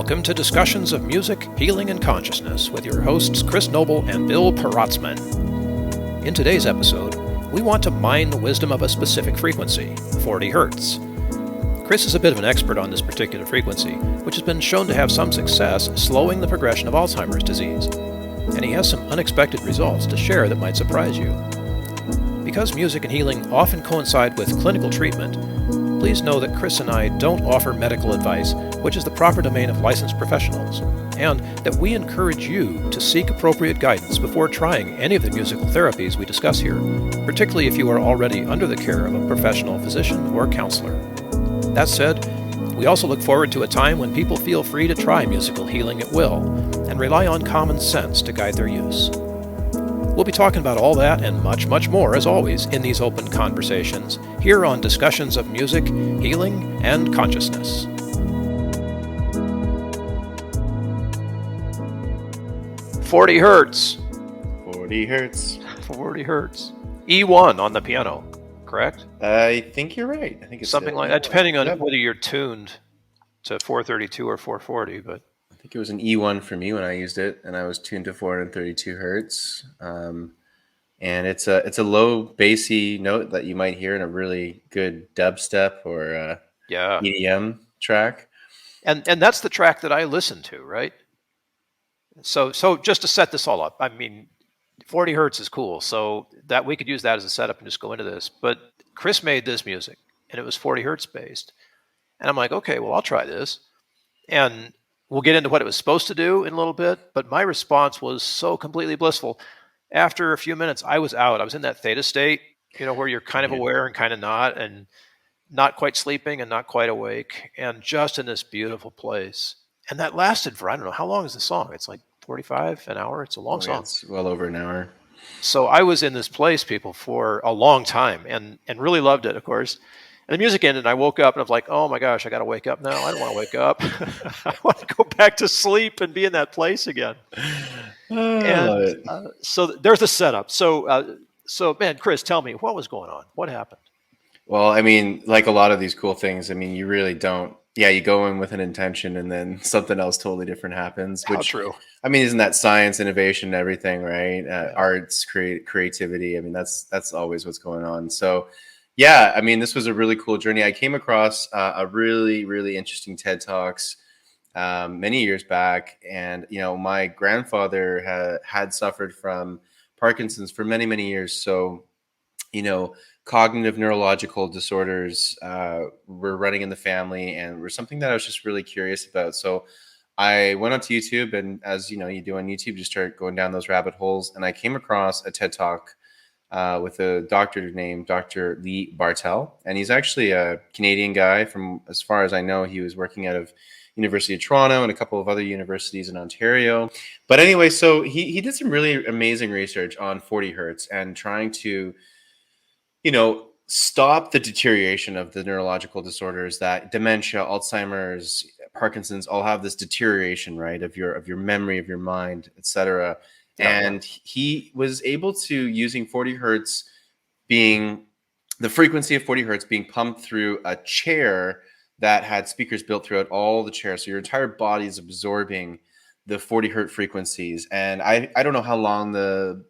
Welcome to Discussions of Music, Healing, and Consciousness with your hosts Chris Noble and Bill Paratzman. In today's episode, we want to mine the wisdom of a specific frequency, 40 hertz. Chris is a bit of an expert on this particular frequency, which has been shown to have some success slowing the progression of Alzheimer's disease. And he has some unexpected results to share that might surprise you. Because music and healing often coincide with clinical treatment, please know that Chris and I don't offer medical advice, which is the proper domain of licensed professionals, and that we encourage you to seek appropriate guidance before trying any of the musical therapies we discuss here, particularly if you are already under the care of a professional physician or counselor. That said, we also look forward to a time when people feel free to try musical healing at will and rely on common sense to guide their use. We'll be talking about all that and much, much more, as always, in these open conversations, here on Discussions of Music, Healing, and Consciousness. "40 hertz. 40 hertz. 40 hertz. E1 on the piano, correct? I think you're right. I think it's something like that, depending on whether you're tuned to 432 or 440, but I think it was an E1 for me when I used it, and I was tuned to 432 hertz. And it's a low bassy note that you might hear in a really good dubstep or EDM track. And that's the track that I listen to, right? So just to set this all up, I mean, 40 hertz is cool, so that we could use that as a setup and just go into this. But Chris made this music, and it was 40 hertz based, and I'm like, okay, well, I'll try this, and we'll get into what it was supposed to do in a little bit, but my response was so completely blissful. After a few minutes, I was out. I was in that theta state, where you're kind of aware and kind of not, and not quite sleeping and not quite awake, and just in this beautiful place. And that lasted for, I don't know, how long is the song? It's like 45, an hour. It's a long song. It's well over an hour. So I was in this place, people, for a long time and really loved it, of course. And the music ended, and I woke up, and I was like, oh my gosh, I got to wake up now. I don't want to wake up. I want to go back to sleep and be in that place again. So there's the setup. So man, Chris, tell me, what was going on? What happened? Well, I mean, like a lot of these cool things, I mean, you really don't. Yeah, you go in with an intention, and then something else totally different happens. How true. I mean, isn't that science, innovation, everything, right? Arts, creativity. I mean, that's always what's going on. So, yeah, I mean, this was a really cool journey. I came across a really, really interesting TED Talks many years back. And, my grandfather had suffered from Parkinson's for many, many years. So, cognitive neurological disorders were running in the family and were something that I was just really curious about. So I went onto YouTube, and as you do on YouTube, just start going down those rabbit holes. And I came across a TED Talk with a doctor named Dr. Lee Bartel. And he's actually a Canadian guy. From as far as I know, he was working out of University of Toronto and a couple of other universities in Ontario. But anyway, so he did some really amazing research on 40 hertz and trying to, stop the deterioration of the neurological disorders that dementia, Alzheimer's, Parkinson's all have, this deterioration, right, of your memory, of your mind, etc. And he was able to, using 40 hertz being the frequency of 40 hertz being pumped through a chair that had speakers built throughout all the chairs. So your entire body is absorbing the 40 hertz frequencies. And I don't know how long the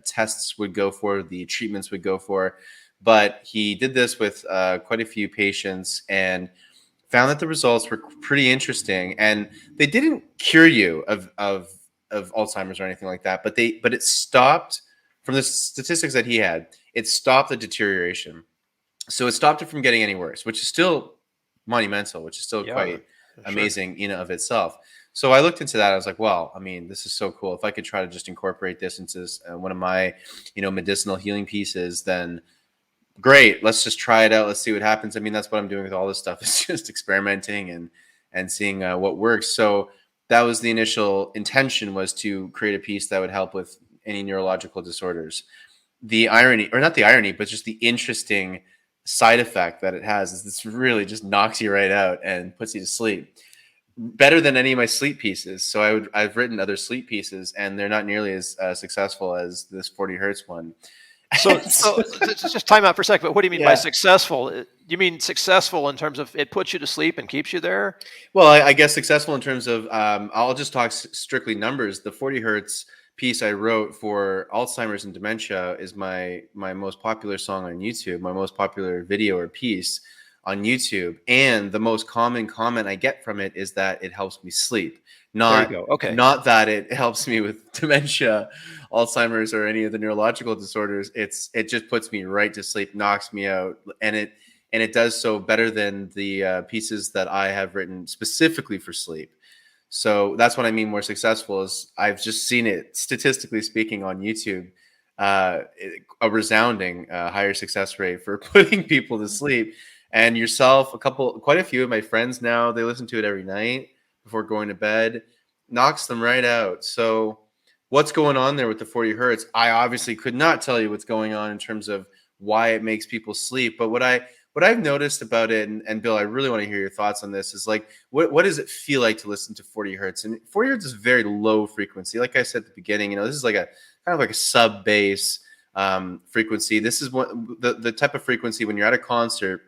tests would go for, the treatments would go for, but he did this with quite a few patients and found that the results were pretty interesting. And they didn't cure you of Alzheimer's or anything like that, but it stopped, from the statistics that he had, it stopped the deterioration. So it stopped it from getting any worse, which is still monumental, which is still quite amazing of itself. So I looked into that. I was like, well, I mean, this is so cool. If I could try to just incorporate this into one of my, medicinal healing pieces, then great. Let's just try it out. Let's see what happens. I mean, that's what I'm doing with all this stuff. It's just experimenting and seeing what works. So that was the initial intention, was to create a piece that would help with any neurological disorders. The irony, or not the irony, but just the interesting side effect that it has is this really just knocks you right out and puts you to sleep. Better than any of my sleep pieces. So I've written other sleep pieces, and they're not nearly as successful as this 40 hertz one. So just time out for a second. But what do you mean by Yeah. successful? You mean successful in terms of it puts you to sleep and keeps you there? Well, I guess successful in terms of, I'll just talk strictly numbers. The 40 hertz piece I wrote for Alzheimer's and dementia is my most popular song on YouTube, my most popular video or piece on YouTube. And the most common comment I get from it is that it helps me sleep. There you Not go. Okay. not that it helps me with dementia, Alzheimer's, or any of the neurological disorders. It just puts me right to sleep, knocks me out, and it does so better than the pieces that I have written specifically for sleep. So that's what I mean more successful is I've just seen it statistically speaking on YouTube, a resounding higher success rate for putting people to sleep. And yourself, quite a few of my friends now, they listen to it every night before going to bed, knocks them right out. So what's going on there with the 40 hertz? I obviously could not tell you what's going on in terms of why it makes people sleep. But what I've noticed about it, and Bill, I really want to hear your thoughts on this, is like, what does it feel like to listen to 40 hertz? And 40 hertz is very low frequency. Like I said at the beginning, this is like a kind of like a sub bass frequency. This is what the type of frequency when you're at a concert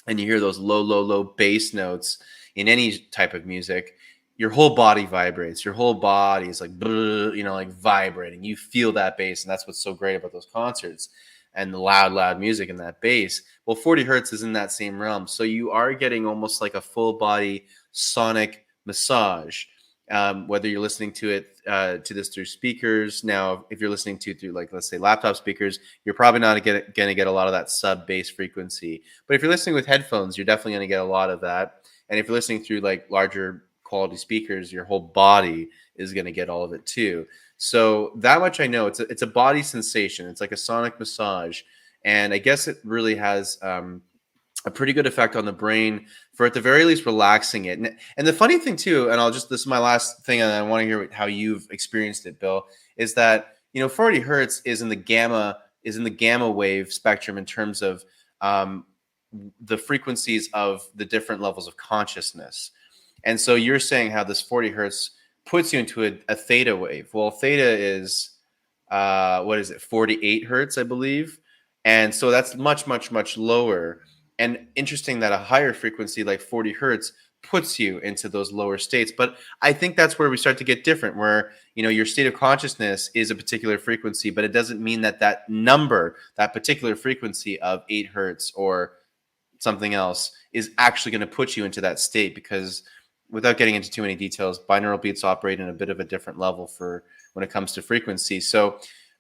and you hear those low bass notes in any type of music, your whole body vibrates. Your whole body is like, like vibrating. You feel that bass, and that's what's so great about those concerts and the loud music and that bass. Well, 40 hertz is in that same realm. So you are getting almost like a full body sonic massage, whether you're listening to it, to this through speakers. Now, if you're listening to through, like, let's say laptop speakers, you're probably not going to get a lot of that sub bass frequency. But if you're listening with headphones, you're definitely going to get a lot of that. And if you're listening through like larger quality speakers, your whole body is going to get all of it too. So that much I know. It's a body sensation. It's like a sonic massage, and I guess it really has a pretty good effect on the brain for at the very least relaxing it. And the funny thing too, and this is my last thing, and I want to hear how you've experienced it, Bill, is that 40 hertz is in the gamma wave spectrum in terms of the frequencies of the different levels of consciousness. And so you're saying how this 40 hertz puts you into a theta wave. Well, theta is, 48 hertz, I believe. And so that's much lower. And interesting that a higher frequency like 40 hertz puts you into those lower states. But I think that's where we start to get different, where, your state of consciousness is a particular frequency, but it doesn't mean that number, that particular frequency of 8 hertz or something else is actually going to put you into that state, because without getting into too many details, binaural beats operate in a bit of a different level for when it comes to frequency. So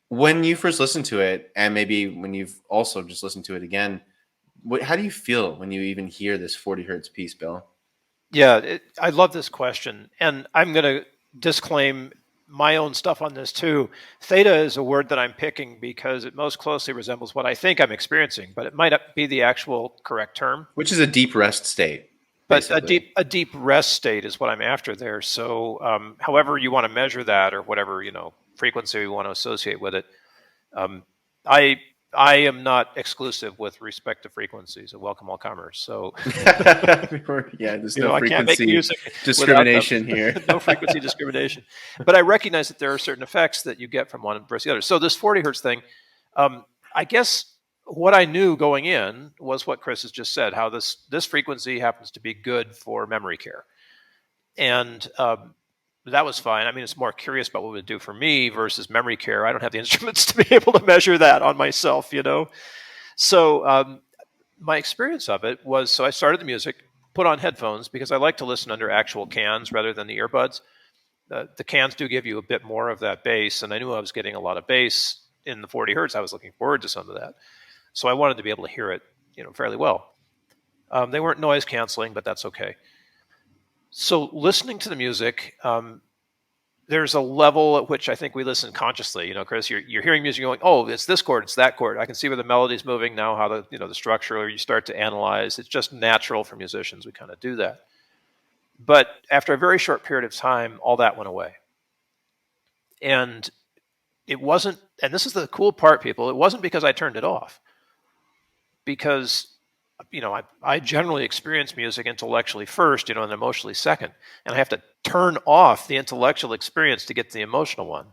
when you first listen to it, and maybe when you've also just listened to it again, how do you feel when you even hear this 40 hertz piece, Bill? Yeah, I love this question. And I'm going to disclaim my own stuff on this too. Theta is a word that I'm picking because it most closely resembles what I think I'm experiencing, but it might not be the actual correct term. Which is a deep rest state. But a deep rest state is what I'm after there. So however you want to measure that, or whatever frequency you want to associate with it, I am not exclusive with respect to frequencies. I welcome all comers. So there's no I can't make music discrimination here. No frequency discrimination. But I recognize that there are certain effects that you get from one versus the other. So this 40 hertz thing, I guess what I knew going in was what Chris has just said, how this frequency happens to be good for memory care. And that was fine. I mean, it's more curious about what it would do for me versus memory care. I don't have the instruments to be able to measure that on myself, So my experience of it was, so I started the music, put on headphones, because I like to listen under actual cans rather than the earbuds. The cans do give you a bit more of that bass, and I knew I was getting a lot of bass in the 40 hertz. I was looking forward to some of that. So I wanted to be able to hear it, fairly well. They weren't noise canceling, but that's okay. So listening to the music, there's a level at which I think we listen consciously. Chris, you're hearing music going, oh, it's this chord, it's that chord. I can see where the melody's moving now, how the structure, or you start to analyze. It's just natural for musicians. We kind of do that. But after a very short period of time, all that went away. And it wasn't, and this is the cool part, people, it wasn't because I turned it off. Because, I generally experience music intellectually first, and emotionally second. And I have to turn off the intellectual experience to get to the emotional one.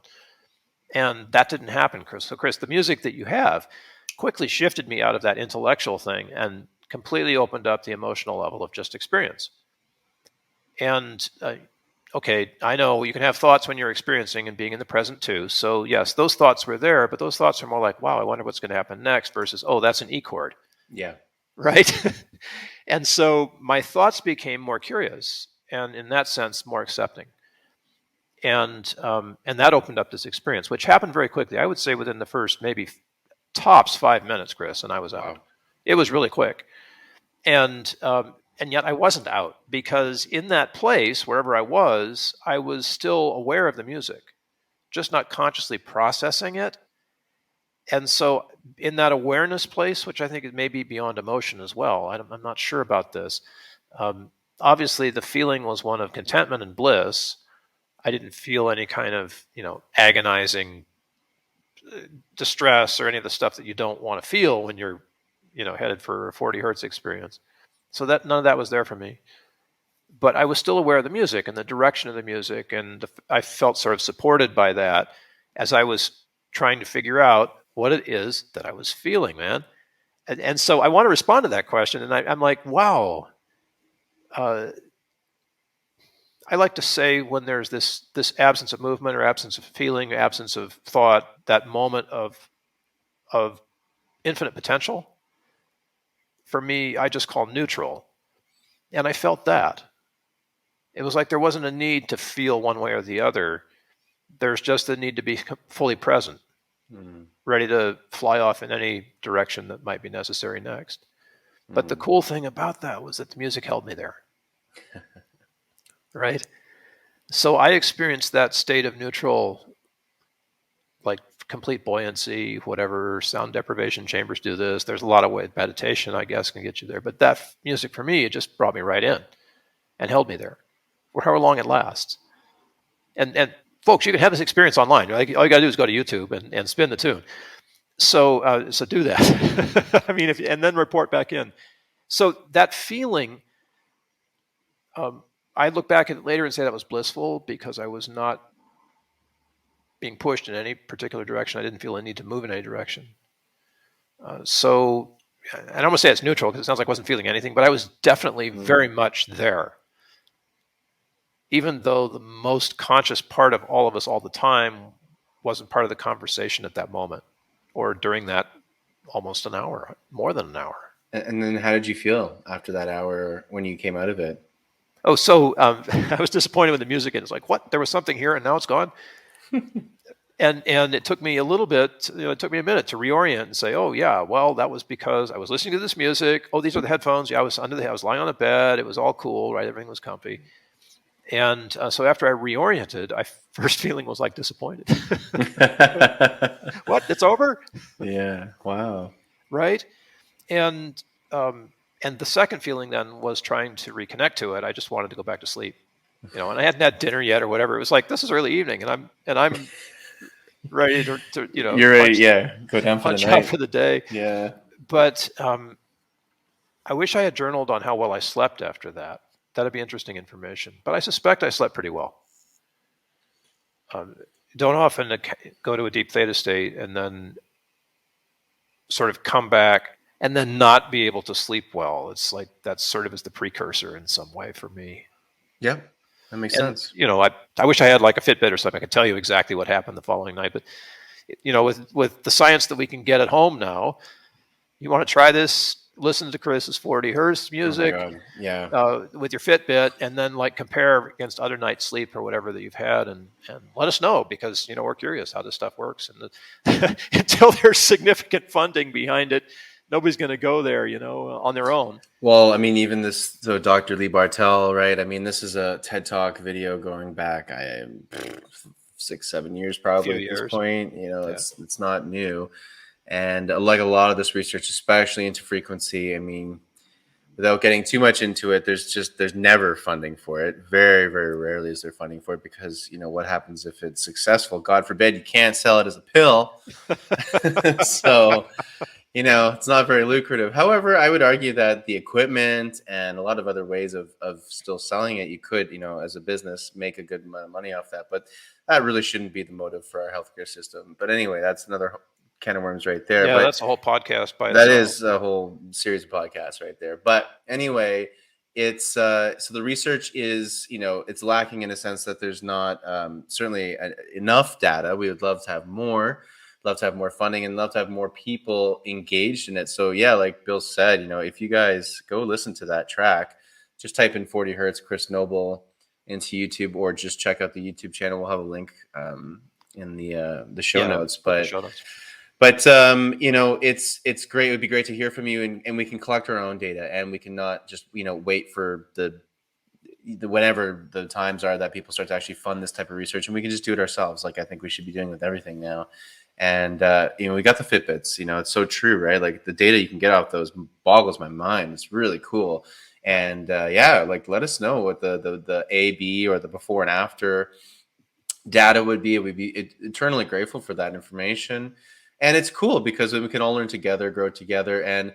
And that didn't happen, Chris. So, Chris, the music that you have quickly shifted me out of that intellectual thing and completely opened up the emotional level of just experience. And okay, I know you can have thoughts when you're experiencing and being in the present too. So yes, those thoughts were there, but those thoughts are more like, wow, I wonder what's going to happen next versus, oh, that's an E chord. Yeah. Right. And so my thoughts became more curious and in that sense, more accepting. And that opened up this experience, which happened very quickly. I would say within the first maybe tops 5 minutes, Chris, and I was out. Wow. It was really quick. And yet I wasn't out because in that place, wherever I was still aware of the music, just not consciously processing it. And so in that awareness place, which I think it may be beyond emotion as well, I'm not sure about this. Obviously, the feeling was one of contentment and bliss. I didn't feel any kind of, agonizing distress or any of the stuff that you don't want to feel when you're, headed for a 40 hertz experience. So that none of that was there for me. But I was still aware of the music and the direction of the music, and I felt sort of supported by that as I was trying to figure out what it is that I was feeling, man. And so I want to respond to that question, and I'm like, wow. I like to say when there's this absence of movement or absence of feeling, absence of thought, that moment of infinite potential, for me, I just call neutral. And I felt that. It was like there wasn't a need to feel one way or the other. There's just a need to be fully present, ready to fly off in any direction that might be necessary next. But the cool thing about that was that the music held me there. Right? So I experienced that state of neutral, like complete buoyancy, whatever sound deprivation chambers do this. There's a lot of ways meditation, I guess, can get you there. But that music for me, it just brought me right in and held me there for however long it lasts. And folks, you can have this experience online. Right? All you got to do is go to YouTube and spin the tune. So do that. I mean, and then report back in. So that feeling, I look back at it later and say that was blissful because I was not being pushed in any particular direction. I didn't feel a need to move in any direction. So I don't want to say it's neutral because it sounds like I wasn't feeling anything, but I was definitely very much there. Even though the most conscious part of all of us all the time wasn't part of the conversation at that moment or during that almost an hour, more than an hour. And then how did you feel after that hour when you came out of it? Oh, so I was disappointed with the music, and it's like, what? There was something here, and now it's gone. and it took me a little bit. It took me a minute to reorient and say, oh yeah, well, that was because I was listening to this music. Oh, these are the headphones. Yeah, I was lying on the bed. It was all cool, right? Everything was comfy. And so after I reoriented, first feeling was like disappointed. What? It's over? Yeah. Wow. Right. And the second feeling then was trying to reconnect to it. I just wanted to go back to sleep, and I hadn't had dinner yet or whatever. It was like, this is early evening and I'm ready to you're ready. Yeah. Go down for the night. Out for the day. Yeah. But I wish I had journaled on how well I slept after that. That'd be interesting information, but I suspect I slept pretty well. Don't often go to a deep theta state and then sort of come back and then not be able to sleep well. It's like that sort of is the precursor in some way for me. Yeah, that makes sense. I wish I had like a Fitbit or something. I could tell you exactly what happened the following night. But, with the science that we can get at home now, you want to try this, listen to Chris's 40 hertz music with your Fitbit and then like compare against other nights' sleep or whatever that you've had and let us know because, we're curious how this stuff works. And until there's significant funding behind it, nobody's going to go there, on their own. Well, I mean, even so Dr. Lee Bartell, right? I mean, this is a TED Talk video going back 6-7 years probably at this point. It's not new. And like a lot of this research, especially into frequency, I mean, without getting too much into it, there's never funding for it. Very, very rarely is there funding for it because, what happens if it's successful? God forbid you can't sell it as a pill. So, it's not very lucrative. However, I would argue that the equipment and a lot of other ways of still selling it, you could, as a business, make a good amount of money off that. But that really shouldn't be the motive for our healthcare system. But anyway, that's another can of worms right there. Yeah, But that's a whole podcast by that itself. is a whole series of podcasts right there. But anyway, it's so the research is, it's lacking in a sense that there's not certainly enough data. We would love to have more, love to have more funding, and love to have more people engaged in it. So yeah, like Bill said, if you guys go listen to that track, just type in 40 hertz Chris Noble into YouTube, or just check out the YouTube channel. We'll have a link in the show notes. But it's great. It would be great to hear from you, and we can collect our own data, and we cannot just wait for the whenever the times are that people start to actually fund this type of research, and we can just do it ourselves. Like I think we should be doing with everything now. And we got the Fitbits. It's so true, right? Like the data you can get off those boggles my mind. It's really cool. And like let us know what the A, B, or the before and after data would be. We'd be eternally grateful for that information. And it's cool because we can all learn together, grow together, and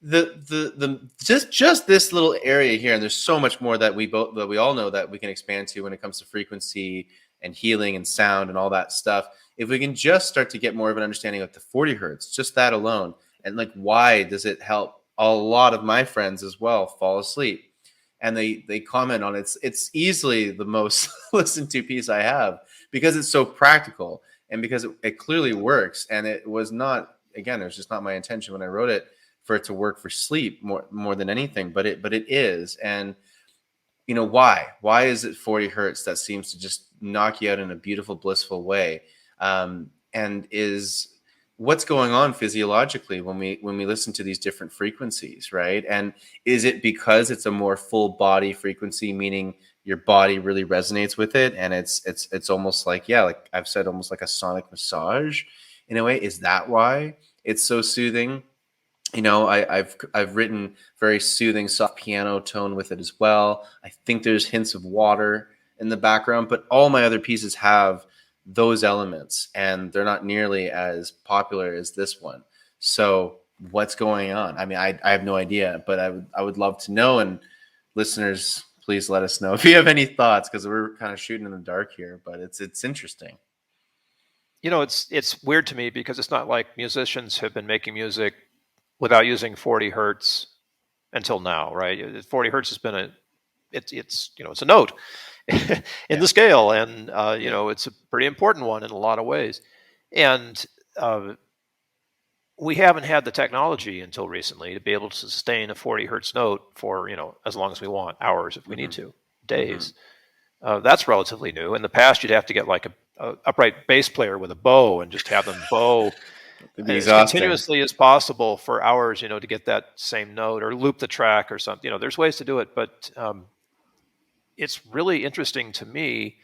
the just this little area here, and there's so much more that we all know that we can expand to when it comes to frequency and healing and sound and all that stuff. If we can just start to get more of an understanding of the 40 hertz, just that alone, and like why does it help a lot of my friends as well fall asleep, and they comment on it. It's easily the most listened to piece I have because it's so practical. And because it clearly works, and it was just not my intention when I wrote it for it to work for sleep more than anything, but it is. And why is it 40 hertz that seems to just knock you out in a beautiful, blissful way? And is what's going on physiologically when we listen to these different frequencies, right? And is it because it's a more full body frequency, meaning your body really resonates with it, and it's almost like, like I've said, almost like a sonic massage in a way? Is that why it's so soothing? I've written very soothing soft piano tone with it as well. I think there's hints of water in the background, but all my other pieces have those elements, and they're not nearly as popular as this one. So what's going on? I mean, I have no idea, but I would love to know. And listeners, please let us know if you have any thoughts, because we're kind of shooting in the dark here, but it's interesting. It's weird to me because it's not like musicians have been making music without using 40 hertz until now, right? 40 hertz has been it's a note in the scale, and it's a pretty important one in a lot of ways. And we haven't had the technology until recently to be able to sustain a 40 hertz note for as long as we want, hours if we need to, days. That's relatively new. In the past, you'd have to get like a upright bass player with a bow and just have them bow as continuously as possible for hours, to get that same note, or loop the track or something. There's ways to do it, but it's really interesting to me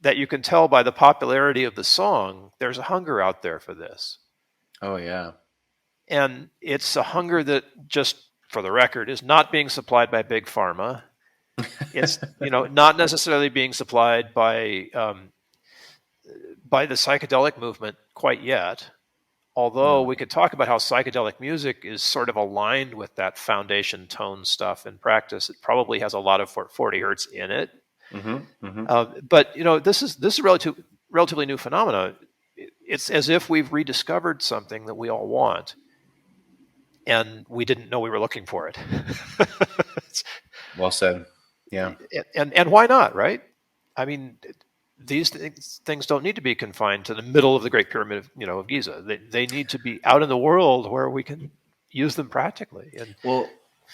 that you can tell by the popularity of the song, there's a hunger out there for this. Oh, yeah. And it's a hunger that, just for the record, is not being supplied by Big Pharma. It's, not necessarily being supplied by the psychedelic movement quite yet. Although we could talk about how psychedelic music is sort of aligned with that foundation tone stuff in practice. It probably has a lot of 40 hertz in it. But this is relatively new phenomena. It's as if we've rediscovered something that we all want, and we didn't know we were looking for it. Well said. Yeah. And why not, right? I mean, these things don't need to be confined to the middle of the Great Pyramid of Giza. They need to be out in the world where we can use them practically. And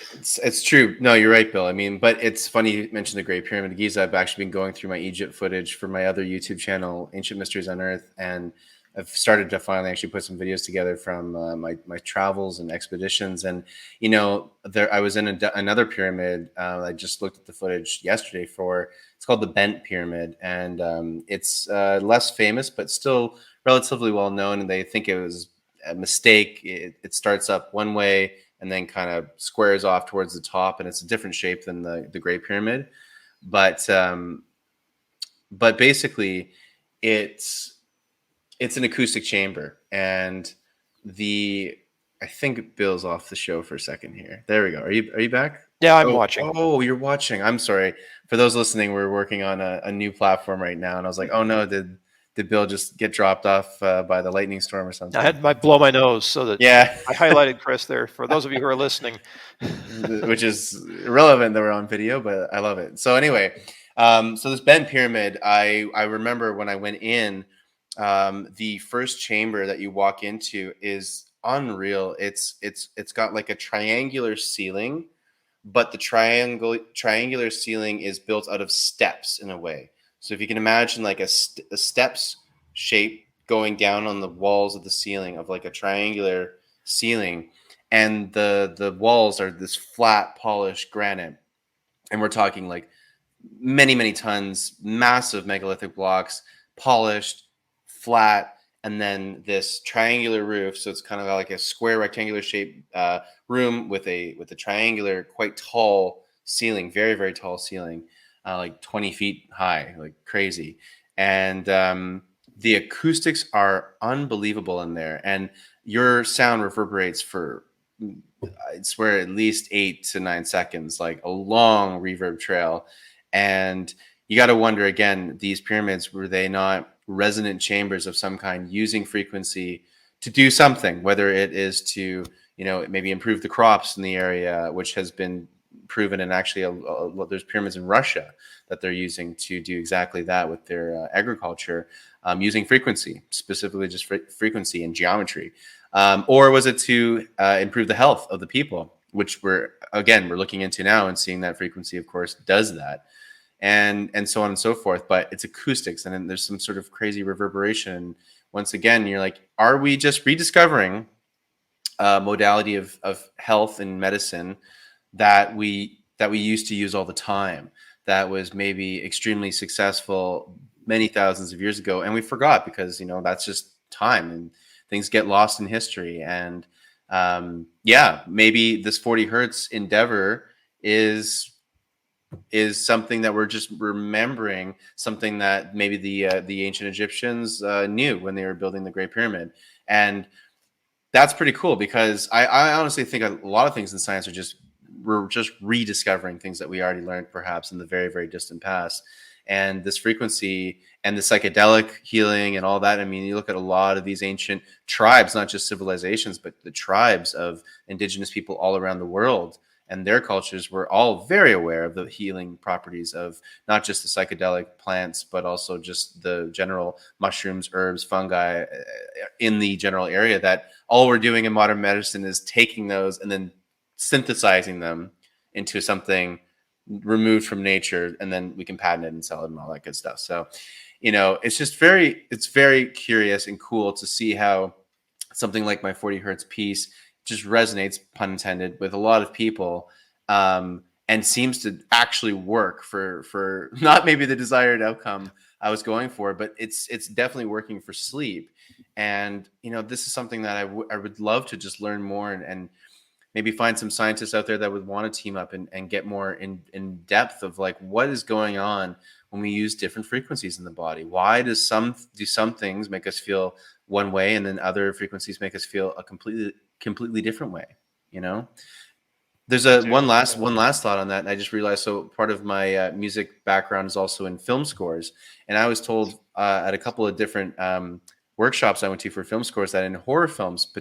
it's true. No, you're right, Bill. I mean, but it's funny you mentioned the Great Pyramid of Giza. I've actually been going through my Egypt footage for my other YouTube channel, Ancient Mysteries on Earth, and I've started to finally actually put some videos together from my travels and expeditions. And I was in another pyramid. I just looked at the footage yesterday for. It's called the Bent Pyramid, and it's less famous, but still relatively well known. And they think it was a mistake. It starts up one way and then kind of squares off towards the top, and it's a different shape than the Great Pyramid. But basically, it's an acoustic chamber, and I think Bill's off the show for a second here. There we go. Are you back? Yeah, I'm watching. Oh, you're watching. I'm sorry. For those listening, we're working on a new platform right now, and I was like, oh no, did Bill just get dropped off by the lightning storm or I something? had my blow my nose so that Yeah, I highlighted Chris there. For those of you who are listening, which is irrelevant that we're on video, but I love it. So anyway, so this Bend Pyramid, I remember when I went in, the first chamber that you walk into is unreal. It's got like a triangular ceiling, but the triangular ceiling is built out of steps in a way. So if you can imagine like a steps shape going down on the walls of the ceiling of like a triangular ceiling, and the walls are this flat polished granite, and we're talking like many tons, massive megalithic blocks, polished, flat, and then this triangular roof. So it's kind of like a square rectangular shaped room with a triangular, quite tall ceiling, very tall ceiling, like 20 feet high, like crazy. And the acoustics are unbelievable in there, and your sound reverberates for, I swear, at least 8 to 9 seconds, like a long reverb trail. And you got to wonder again, these pyramids, were they not resonant chambers of some kind using frequency to do something, whether it is to, maybe improve the crops in the area, which has been proven. And actually there's pyramids in Russia that they're using to do exactly that with their agriculture, using frequency, specifically just frequency and geometry. Or was it to improve the health of the people, which we're looking into now and seeing that frequency, of course, does that, and so on and so forth. But it's acoustics, and then there's some sort of crazy reverberation. Once again, you're like, are we just rediscovering modality of health and medicine that we used to use all the time, that was maybe extremely successful many thousands of years ago, and we forgot because that's just time and things get lost in history. And maybe this 40 hertz endeavor is something that we're just remembering, something that maybe the ancient Egyptians knew when they were building the Great Pyramid. And that's pretty cool, because I honestly think a lot of things in science we're just rediscovering things that we already learned perhaps in the very distant past. And this frequency and the psychedelic healing and all that. I mean, you look at a lot of these ancient tribes, not just civilizations, but the tribes of indigenous people all around the world, and their cultures were all very aware of the healing properties of not just the psychedelic plants, but also just the general mushrooms, herbs, fungi in the general area, that all we're doing in modern medicine is taking those and then synthesizing them into something removed from nature, and then we can patent it and sell it and all that good stuff. So, it's very curious and cool to see how something like my 40 hertz piece just resonates, pun intended, with a lot of people, and seems to actually work for not maybe the desired outcome I was going for, but it's definitely working for sleep. And this is something that I would love to just learn more, and maybe find some scientists out there that would want to team up and get more in depth of like what is going on when we use different frequencies in the body. Why do some things make us feel one way, and then other frequencies make us feel a completely different way? There's one last thought on that, and I just realized. So part of my music background is also in film scores, and I was told at a couple of different workshops I went to for film scores that in horror films,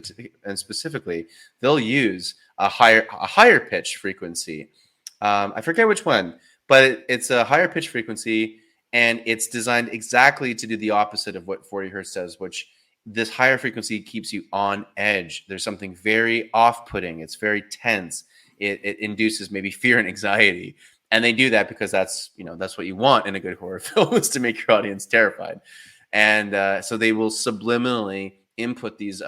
and specifically, they'll use a higher pitch frequency. I forget which one, but it's a higher pitch frequency, and it's designed exactly to do the opposite of what 40 hertz does, which this higher frequency keeps you on edge. There's something very off-putting. It's very tense. It induces maybe fear and anxiety. And they do that because that's what you want in a good horror film, is to make your audience terrified. And so they will subliminally input these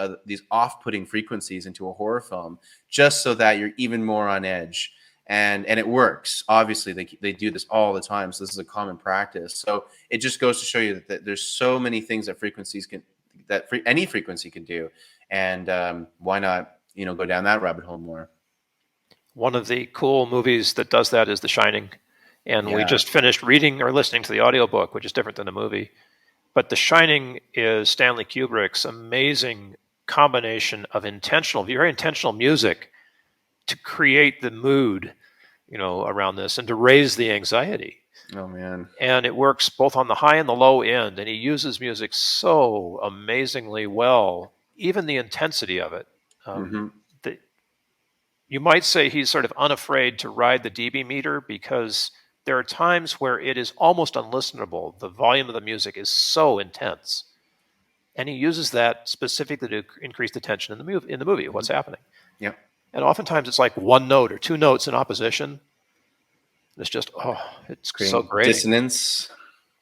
off-putting frequencies into a horror film just so that you're even more on edge. And it works. Obviously, they do this all the time. So this is a common practice. So it just goes to show you that there's so many things that any frequency can do. And why not go down that rabbit hole more? One of the cool movies that does that is The Shining. And we just finished reading or listening to the audiobook, which is different than the movie. But The Shining is Stanley Kubrick's amazing combination of very intentional music to create the mood, around this and to raise the anxiety. Oh man. And it works both on the high and the low end. And he uses music so amazingly well, even the intensity of it. That you might say he's sort of unafraid to ride the dB meter, because there are times where it is almost unlistenable. The volume of the music is so intense. And he uses that specifically to increase the tension in the movie, what's happening. Yeah. And oftentimes it's like one note or two notes in opposition. It's just, it's so great. Dissonance.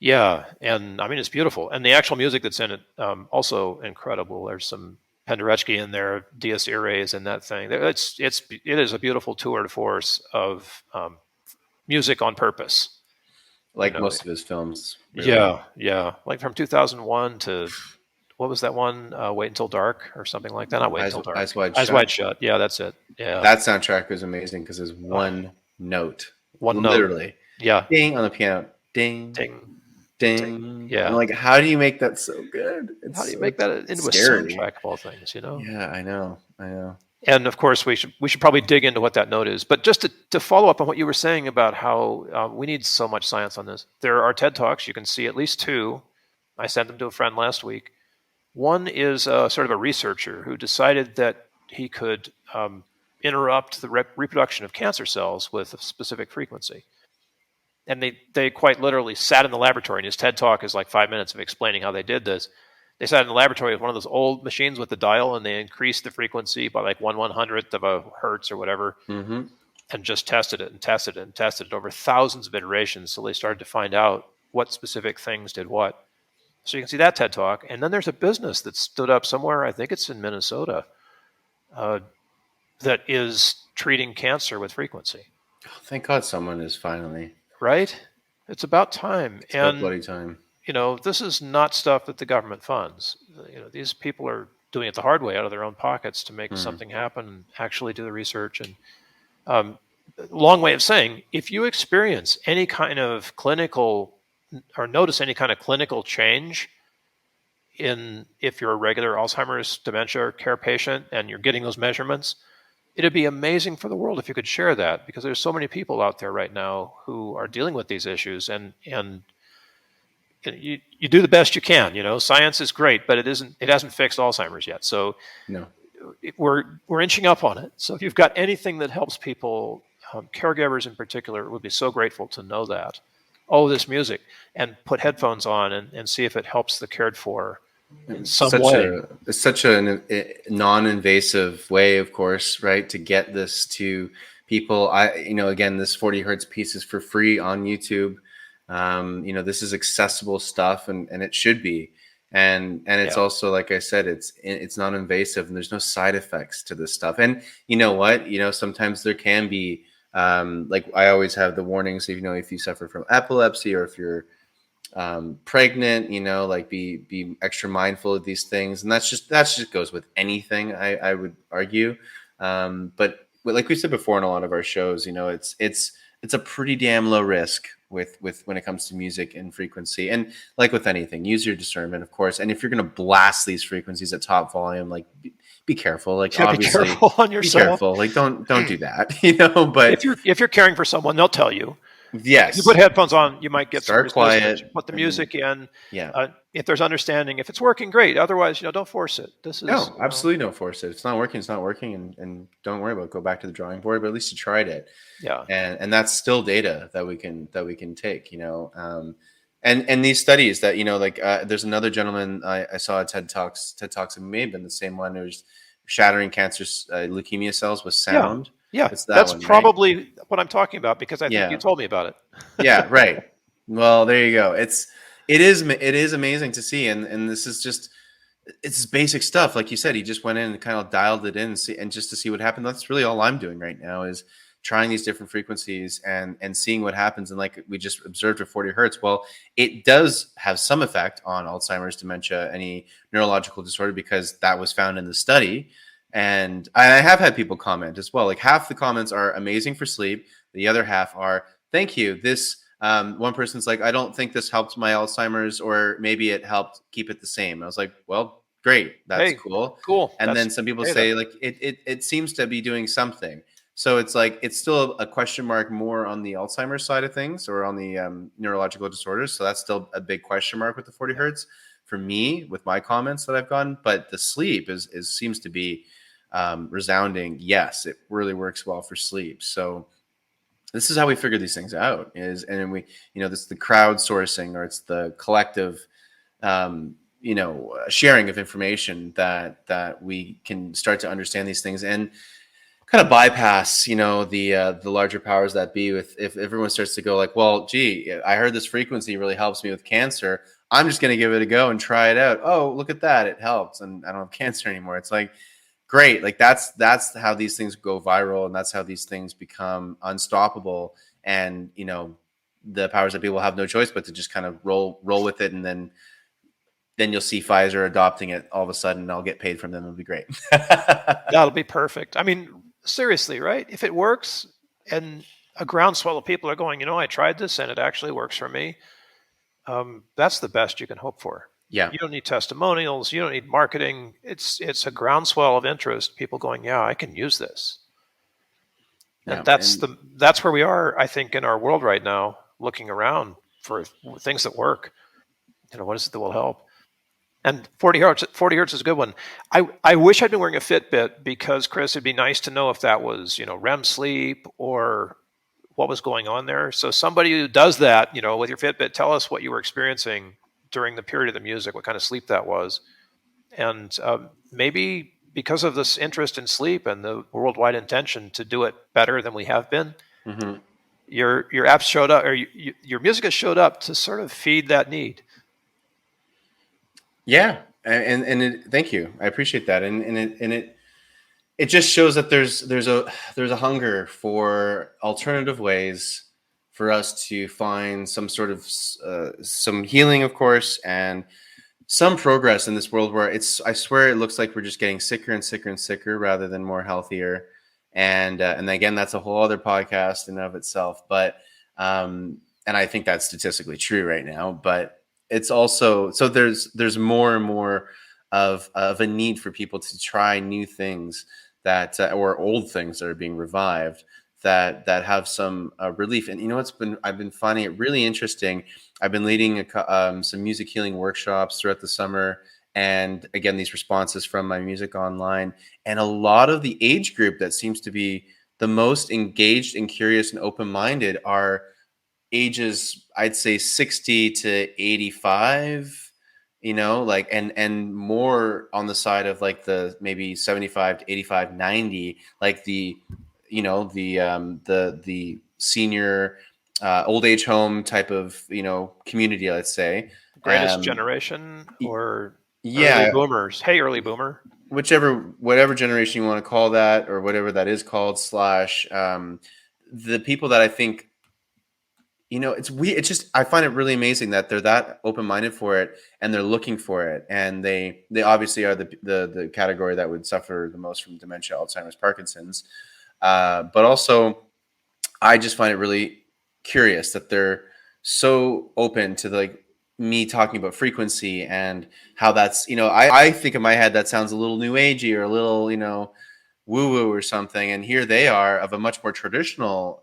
Yeah. And I mean, it's beautiful. And the actual music that's in it, also incredible. There's some Penderecki in there, Dies Irae in that thing. It is a beautiful tour de force of music on purpose. Like most of his films. Really. Yeah. Like from 2001 to, what was that one? Wait Until Dark or something like that. Not Wait Until Dark. Eyes Wide Shut. Yeah, that's it. Yeah. That soundtrack was amazing because it's one note. Literally. Note. Yeah. Ding on the piano. Ding. Ding. Ding. Yeah. I'm like, how do you make that so good? How do you make that into scary. A soundtrack of all things, Yeah, I know. And of course, we should probably dig into what that note is. But just to follow up on what you were saying about how we need so much science on this, there are TED Talks. You can see at least two. I sent them to a friend last week. One is sort of a researcher who decided that he could interrupt the reproduction of cancer cells with a specific frequency. And they quite literally sat in the laboratory, and his TED Talk is like 5 minutes of explaining how they did this. They sat in the laboratory with one of those old machines with the dial, and they increased the frequency by like 1/100th of a hertz or whatever, and just tested it over thousands of iterations. So they started to find out what specific things did what. So you can see that TED Talk. And then there's a business that stood up somewhere, I think it's in Minnesota, that is treating cancer with frequency. Oh, thank God someone is finally. Right? It's about time. It's about bloody time. This is not stuff that the government funds. These people are doing it the hard way out of their own pockets to make something happen and actually do the research. And long way of saying, if you experience any kind of clinical or notice any kind of clinical change if you're a regular Alzheimer's dementia care patient and you're getting those measurements, it'd be amazing for the world if you could share that, because there's so many people out there right now who are dealing with these issues, and you do the best you can. Science is great, but it hasn't fixed Alzheimer's yet. So no, we're inching up on it. So if you've got anything that helps people, caregivers in particular, would be so grateful to know that. This music, and put headphones on and see if it helps the cared for in some way. It's such a non-invasive way, of course, right, to get this to people. Again, this 40 hertz piece is for free on YouTube. This is accessible stuff, and it should be. And it's also, like I said, it's non-invasive, and there's no side effects to this stuff. And you know what? Sometimes there can be, like I always have the warnings, if you suffer from epilepsy or if you're pregnant, like be extra mindful of these things. And that just goes with anything, I would argue. But like we said before in a lot of our shows, it's a pretty damn low risk with when it comes to music and frequency. And like with anything, use your discernment, of course. And if you're going to blast these frequencies at top volume, like be careful. Like obviously, be careful on yourself. Be careful. Like don't do that. But if you're caring for someone, they'll tell you. Yes. You put headphones on, you might get start quiet. Put the music in. Yeah. If there's understanding, if it's working, great. Otherwise, don't force it. Absolutely don't force it. If it's not working, it's not working, and don't worry about it. Go back to the drawing board. But at least you tried it. Yeah. And that's still data that we can take. And these studies that there's another gentleman I saw at TED Talks. TED Talks, it may have been the same one. It was shattering cancer leukemia cells with sound. Yeah, that's one, probably right? What I'm talking about, because I think you told me about it. Yeah, right. Well, there you go. It is amazing to see, and this is just it's basic stuff. Like you said, he just went in and kind of dialed it in and just to see what happened. That's really all I'm doing right now is trying these different frequencies and seeing what happens. And like we just observed at 40 hertz, well, it does have some effect on Alzheimer's, dementia, any neurological disorder, because that was found in the study. And I have had people comment as well. Like half the comments are amazing for sleep. The other half are, thank you. This one person's like, I don't think this helped my Alzheimer's, or maybe it helped keep it the same. I was like, well, great, that's Hey, cool. cool. And then some people Hey then. say like it seems to be doing something. So it's like it's still a question mark more on the Alzheimer's side of things or on the neurological disorders. So that's still a big question mark with the 40 Yeah. hertz for me with my comments that I've gotten. But the sleep is seems to be resounding. Yes, it really works well for sleep. So this is how we figure these things out and we, this is the crowdsourcing or it's the collective, sharing of information that we can start to understand these things and kind of bypass, the larger powers that be with if everyone starts to go like, well, gee, I heard this frequency really helps me with cancer. I'm just going to give it a go and try it out. Oh, look at that. It helps. And I don't have cancer anymore. It's like, great. Like that's how these things go viral. And that's how these things become unstoppable. And, the powers that be will have no choice but to just kind of roll with it. And then you'll see Pfizer adopting it all of a sudden and I'll get paid from them. It'll be great. That'll be perfect. I mean, seriously, right? If it works and a groundswell of people are going, I tried this and it actually works for me. That's the best you can hope for. Yeah. You don't need testimonials. You don't need marketing. It's a groundswell of interest. People going, yeah, I can use this. And Yeah. that's where we are, I think, in our world right now, looking around for things that work. What is it that will help? And 40 hertz is a good one. I wish I'd been wearing a Fitbit because, Chris, it'd be nice to know if that was, REM sleep or what was going on there. So somebody who does that, with your Fitbit, tell us what you were experiencing during the period of the music, what kind of sleep that was. And maybe because of this interest in sleep and the worldwide intention to do it better than we have been, Mm-hmm. your apps showed up, or your music has showed up to sort of feed that need. Yeah, and thank you. I appreciate that, and it just shows that there's a hunger for alternative ways for us to find some sort of some healing, of course, and some progress in this world where I swear it looks like we're just getting sicker and sicker and sicker rather than more healthier, and again that's a whole other podcast in and of itself, but and I think that's statistically true right now, but it's also so there's more and more of a need for people to try new things that or old things that are being revived that have some relief. And I've been finding it really interesting. I've been leading some music healing workshops throughout the summer, and again these responses from my music online, and a lot of the age group that seems to be the most engaged and curious and open-minded are ages, I'd say 60 to 85, like, and more on the side of like the maybe 75 to 85, 90, like the senior old age home type of, community, let's say. Greatest generation or early Yeah, boomers. Hey, early boomer. whatever generation you want to call that or whatever that is called, slash the people that I think, it's just, I find it really amazing that they're that open-minded for it and they're looking for it. And they obviously are the category that would suffer the most from dementia, Alzheimer's, Parkinson's. But also I just find it really curious that they're so open to like me talking about frequency and how that's, I think in my head that sounds a little new agey or a little, woo-woo or something. And here they are of a much more traditional,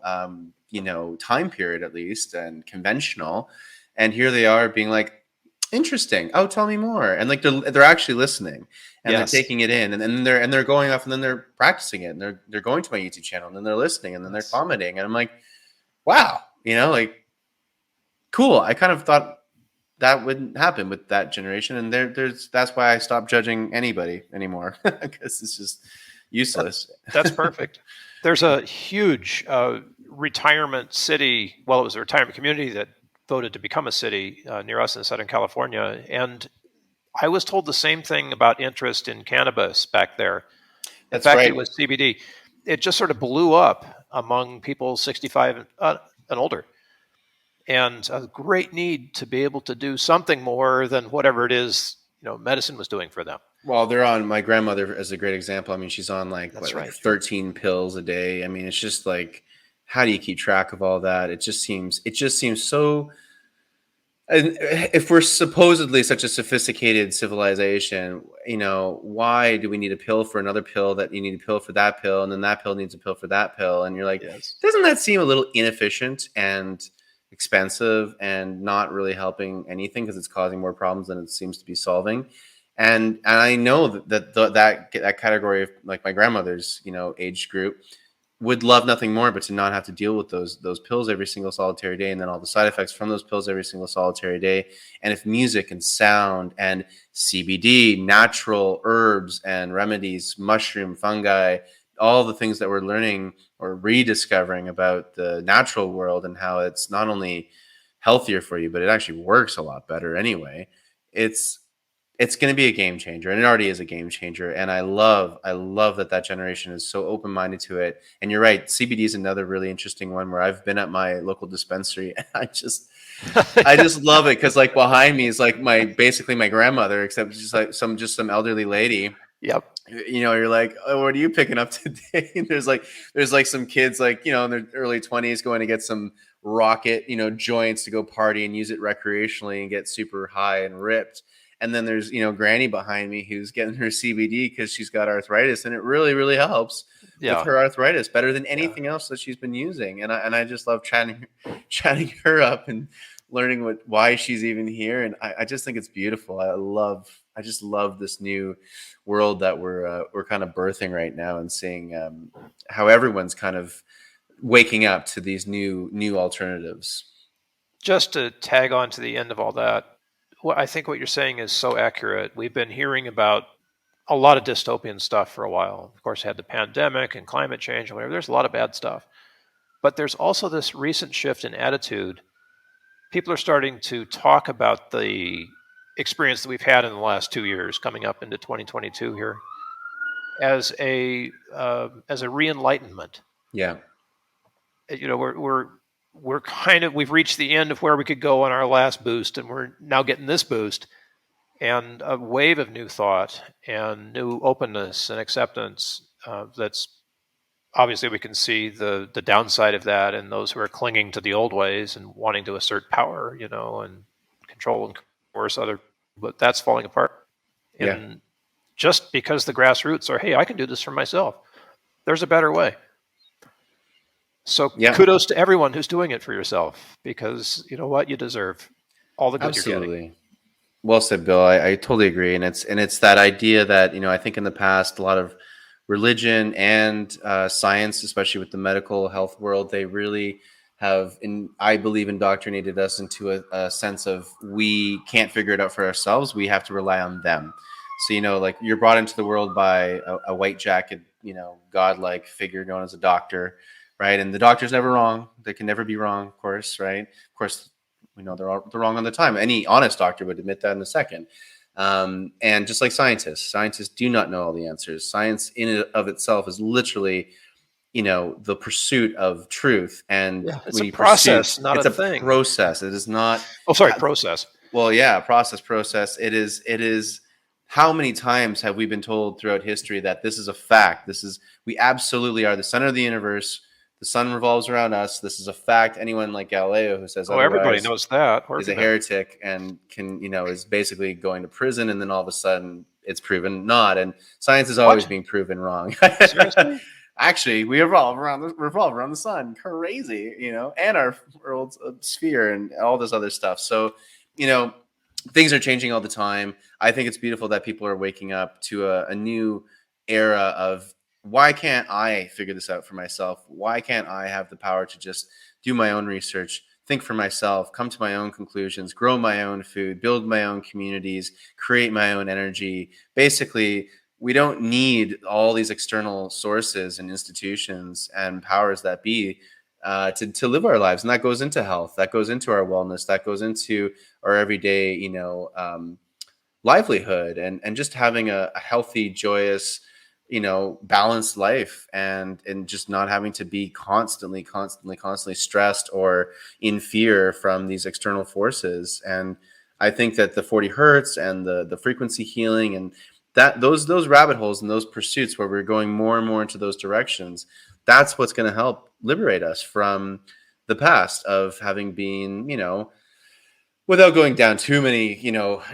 time period at least, and conventional. And here they are being like, interesting. Oh, tell me more. And like they're actually listening and Yes. they're taking it in, and then they're going off and then they're practicing it and they're going to my YouTube channel and then they're listening and then they're commenting. And I'm like, wow, like cool. I kind of thought that wouldn't happen with that generation. And that's why I stopped judging anybody anymore, because it's just useless. That's perfect. There's a huge retirement city. Well, it was a retirement community that voted to become a city near us in Southern California. And I was told the same thing about interest in cannabis back there. That's in fact, right. It was CBD. It just sort of blew up among people 65 and older. And a great need to be able to do something more than whatever it is, medicine was doing for them. Well, they're on, my grandmother as a great example. I mean, she's on like 13 pills a day. I mean, it's just like, how do you keep track of all that? It just seems so, And if we're supposedly such a sophisticated civilization, why do we need a pill for another pill that you need a pill for that pill, and then that pill needs a pill for that pill? And you're like, Yes. doesn't that seem a little inefficient and expensive and not really helping anything, because it's causing more problems than it seems to be solving? And I know that category of, like, my grandmother's age group would love nothing more but to not have to deal with those pills every single solitary day, and then all the side effects from those pills every single solitary day. And if music and sound and CBD, natural herbs and remedies, mushroom, fungi, all the things that we're learning or rediscovering about the natural world and how it's not only healthier for you, but it actually works a lot better anyway, it's it's going to be a game changer, and it already is a game changer. And I love that generation is so open-minded to it. And you're right, CBD is another really interesting one, where I've been at my local dispensary and I just love it, because, like, behind me is like basically my grandmother, except just like some elderly lady. Yep. You're like, oh, what are you picking up today? And there's some kids, like, in their early 20s, going to get some rocket joints to go party and use it recreationally and get super high and ripped. And then there's Granny behind me who's getting her CBD because she's got arthritis, and it really, really helps with Yeah. her arthritis, better than Yeah. anything else that she's been using. And I just love chatting her up and learning why she's even here. And I just think it's beautiful. I just love this new world that we're kind of birthing right now, and seeing how everyone's kind of waking up to these new alternatives. Just to tag on to the end of all that, I think what you're saying is so accurate. We've been hearing about a lot of dystopian stuff for a while. Of course, had the pandemic and climate change and whatever. There's a lot of bad stuff. But there's also this recent shift in attitude. People are starting to talk about the experience that we've had in the last 2 years, coming up into 2022 here, as a re-enlightenment. Yeah. We've reached the end of where we could go on our last boost, and we're now getting this boost, and a wave of new thought and new openness and acceptance. That's obviously, we can see the downside of that, and those who are clinging to the old ways and wanting to assert power, and control and coerce other. But that's falling apart. Yeah. And just because the grassroots are, hey, I can do this for myself. There's a better way. So kudos to everyone who's doing it for yourself, because you know what, you deserve all the good you're getting. Well said, Bill. I totally agree. And it's that idea that, I think in the past, a lot of religion and science, especially with the medical health world, they really have, I believe, indoctrinated us into a sense of, we can't figure it out for ourselves. We have to rely on them. So, like, you're brought into the world by a white jacket, godlike figure known as a doctor, right? And the doctor's never wrong. They can never be wrong, of course, right? Of course, we know they're wrong on the time. Any honest doctor would admit that in a second. And just like scientists do not know all the answers. Science in and of itself is literally, the pursuit of truth. And it's a process, not a thing. It's a process. It is not. Oh, sorry, process. Well, yeah, process. It is. How many times have we been told throughout history that this is a fact? We absolutely are the center of the universe. The sun revolves around us. This is a fact. Anyone like Galileo who says everybody knows that is a heretic and is basically going to prison, and then all of a sudden it's proven not. And science is always being proven wrong. Seriously? Actually, we revolve around the sun. Crazy, and our world's sphere and all this other stuff. So, things are changing all the time. I think it's beautiful that people are waking up to a new era of, why can't I figure this out for myself? Why can't I have the power to just do my own research, think for myself, come to my own conclusions, grow my own food, build my own communities, create my own energy? Basically, we don't need all these external sources and institutions and powers that be to live our lives. And that goes into health, that goes into our wellness, that goes into our everyday, livelihood, and just having a healthy, joyous, balanced life, and just not having to be constantly stressed or in fear from these external forces. And I think that the 40 hertz and the frequency healing, and that those rabbit holes and those pursuits where we're going more and more into those directions, that's what's going to help liberate us from the past of having been, without going down too many,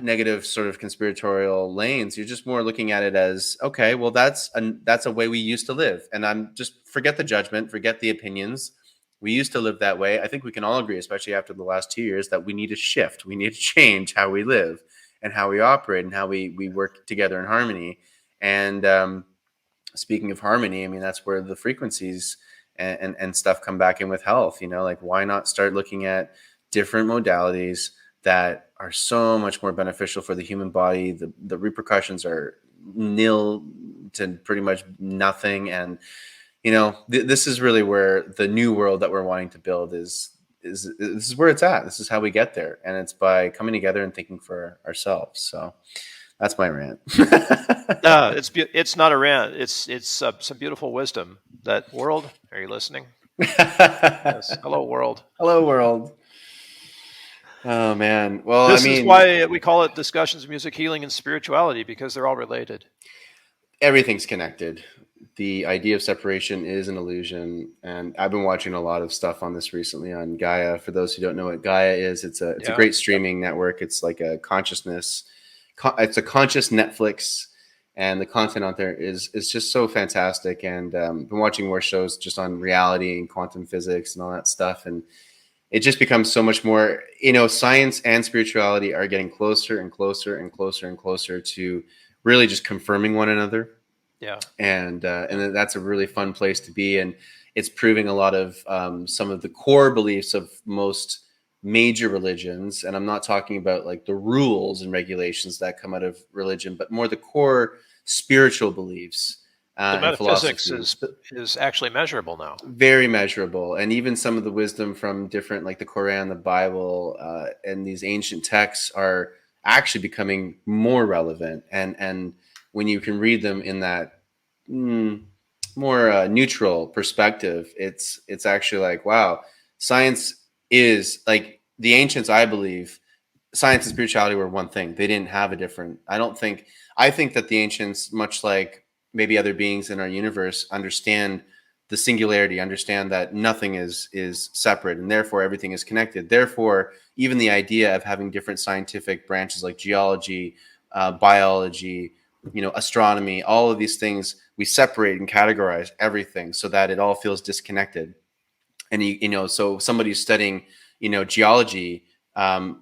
negative sort of conspiratorial lanes, you're just more looking at it as, okay, well, that's a way we used to live. And I'm just forget the judgment, forget the opinions. We used to live that way. I think we can all agree, especially after the last 2 years, that we need to shift. We need to change how we live and how we operate and how we work together in harmony. And speaking of harmony, I mean, that's where the frequencies and stuff come back in with health. Like, why not start looking at different modalities that are so much more beneficial for the human body? The repercussions are nil to pretty much nothing. And, this is really where the new world that we're wanting to build is this is where it's at. This is how we get there. And it's by coming together and thinking for ourselves. So that's my rant. No, it's not a rant. It's some beautiful wisdom. That world, are you listening? Yes. Hello, world. Hello, world. Oh man. Well, this is why we call it discussions of music, healing, and spirituality, because they're all related. Everything's connected. The idea of separation is an illusion, and I've been watching a lot of stuff on this recently on Gaia. For those who don't know what Gaia is, it's a great streaming network. It's like a consciousness. It's a conscious Netflix, and the content out there is just so fantastic. And been watching more shows just on reality and quantum physics and all that stuff, and it just becomes so much more. Science and spirituality are getting closer and closer and closer and closer to really just confirming one another. Yeah, and that's a really fun place to be, and it's proving a lot of some of the core beliefs of most major religions. And I'm not talking about like the rules and regulations that come out of religion, but more the core spiritual beliefs. The metaphysics is actually measurable now. Very measurable, and even some of the wisdom from different, like the Quran, the Bible, and these ancient texts are actually becoming more relevant. And when you can read them in that more neutral perspective, it's actually like, wow, science is like the ancients. I believe science and spirituality were one thing. They didn't have a different. I think that the ancients, much like maybe other beings in our universe, understand the singularity, understand that nothing is separate, and therefore everything is connected. Therefore, even the idea of having different scientific branches like geology, biology, astronomy, all of these things, we separate and categorize everything so that it all feels disconnected. And so somebody who's studying, geology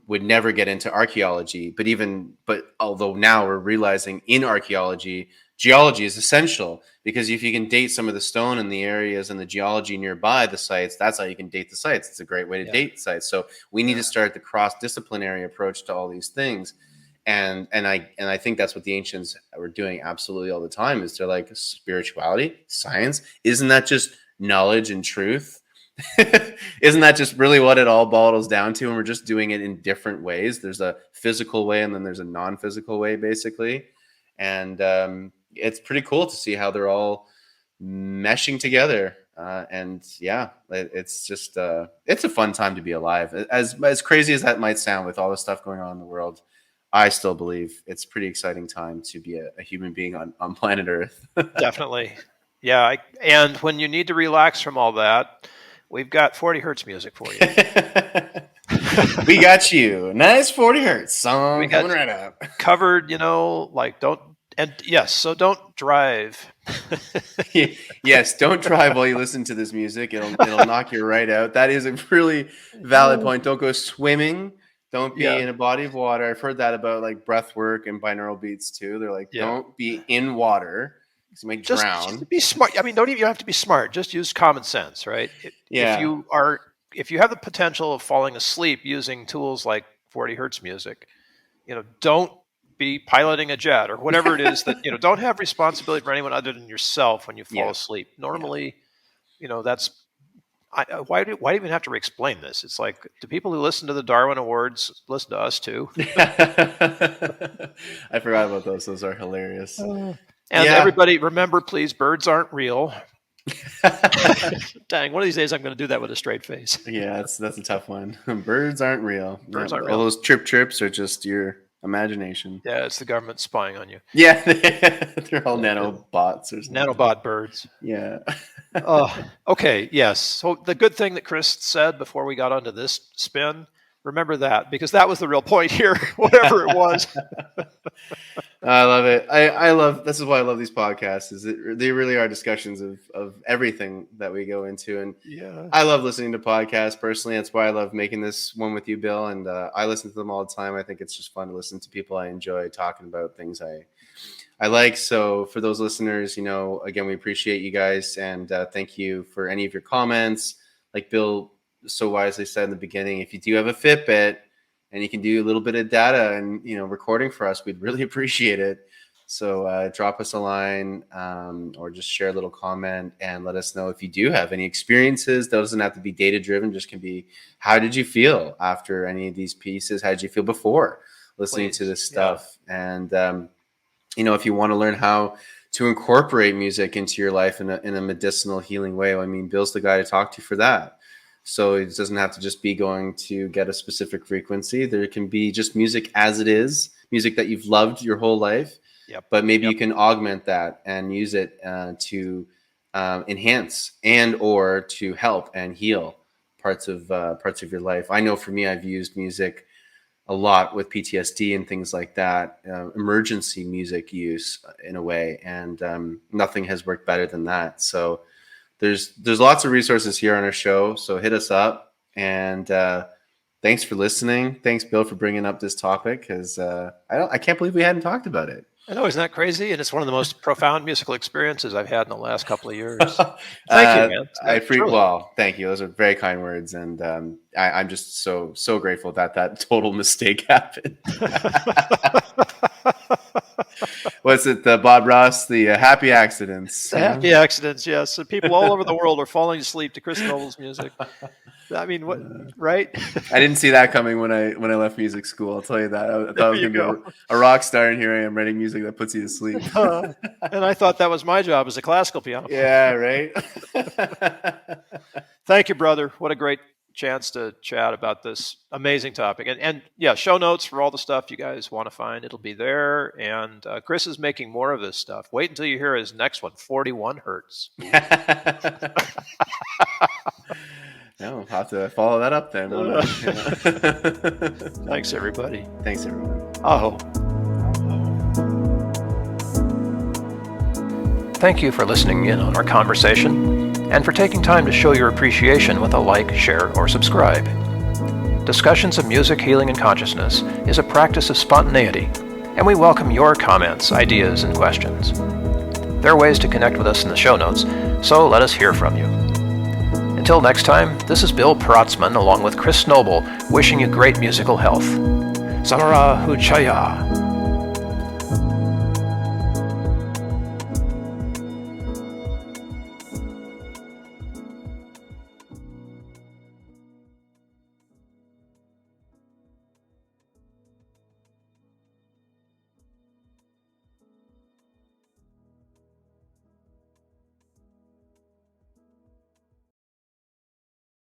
would never get into archaeology. But although now we're realizing in archaeology, geology is essential, because if you can date some of the stone in the areas and the geology nearby the sites, that's how you can date the sites. It's a great way to date sites. So we need to start the cross-disciplinary approach to all these things. And I think that's what the ancients were doing absolutely all the time, is they're like, spirituality, science, isn't that just knowledge and truth? Isn't that just really what it all boils down to? And we're just doing it in different ways. There's a physical way and then there's a non-physical way, basically. And it's pretty cool to see how they're all meshing together. And yeah, it's just it's a fun time to be alive. As crazy as that might sound, with all the stuff going on in the world, I still believe it's a pretty exciting time to be a human being on planet Earth. Definitely. Yeah. And when you need to relax from all that, we've got 40 hertz music for you. We got you. Nice 40 hertz song coming right up. Covered, like so don't drive. Yes, don't drive while you listen to this music. It'll knock you right out. That is a really valid point. Don't go swimming. Don't be in a body of water. I've heard that about like breath work and binaural beats too. They're like, don't be in water because you might drown. Just be smart. I mean, you don't have to be smart. Just use common sense, right? If you have the potential of falling asleep using tools like 40 hertz music, don't be piloting a jet or whatever it is that, don't have responsibility for anyone other than yourself when you fall asleep. Normally, that's, why do you even have to re-explain this? It's like, the people who listen to the Darwin Awards listen to us too. I forgot about those. Those are hilarious. And everybody, remember, please, birds aren't real. Dang, one of these days I'm going to do that with a straight face. Yeah, that's a tough one. Birds aren't real. Birds aren't real. All those trips are just your imagination. Yeah, it's the government spying on you. Yeah, they're all nanobots or something. Nanobot birds. Yeah. Okay, yes. So the good thing that Chris said before we got onto this spin Remember that, because that was the real point here, whatever it was. I love it. I love, this is why I love these podcasts, is they really are discussions of everything that we go into. And Yeah. I love listening to podcasts personally. That's why I love making this one with you, Bill. And I listen to them all the time. I think it's just fun to listen to people I enjoy talking about things I like. So for those listeners, again, we appreciate you guys. And thank you for any of your comments. Like Bill so wisely said in the beginning, if you do have a Fitbit, and you can do a little bit of data and, recording for us, we'd really appreciate it. So drop us a line or just share a little comment and let us know if you do have any experiences. That doesn't have to be data driven, just can be, how did you feel after any of these pieces? How did you feel before listening to this stuff? Yeah. And, if you want to learn how to incorporate music into your life in a medicinal healing way, I mean, Bill's the guy to talk to for that. So it doesn't have to just be going to get a specific frequency. There can be just music as it is, music that you've loved your whole life. Yep. But maybe you can augment that and use it to enhance and or to help and heal parts of your life. I know for me, I've used music a lot with PTSD and things like that, emergency music use in a way, and nothing has worked better than that. So there's lots of resources here on our show, so hit us up. And thanks for listening. Thanks, Bill, for bringing up this topic, because I can't believe we hadn't talked about it. I know, isn't that crazy? And it's one of the most profound musical experiences I've had in the last couple of years. Thank you, man. Well, thank you. Those are very kind words, and I'm just so grateful that total mistake happened. What's it, the Bob Ross, the happy accidents? The happy accidents, yes. So people all over the world are falling asleep to Chris Noble's music. I mean, what? Right? I didn't see that coming when I left music school. I'll tell you that. I thought I was going to be a rock star, and here I am writing music that puts you to sleep. And I thought that was my job as a classical piano player. Yeah, right. Thank you, brother. What a great chance to chat about this amazing topic. And yeah, show notes for all the stuff you guys want to find. It'll be there. And Chris is making more of this stuff. Wait until you hear his next one, 41 Hertz. No, I'll have to follow that up then. Thanks, everybody. Thanks, everyone. Aho. Thank you for listening in on our conversation and for taking time to show your appreciation with a like, share, or subscribe. Discussions of Music, Healing, and Consciousness is a practice of spontaneity, and we welcome your comments, ideas, and questions. There are ways to connect with us in the show notes, so let us hear from you. Until next time, this is Bill Paratzman along with Chris Noble wishing you great musical health. Samara Huchaya.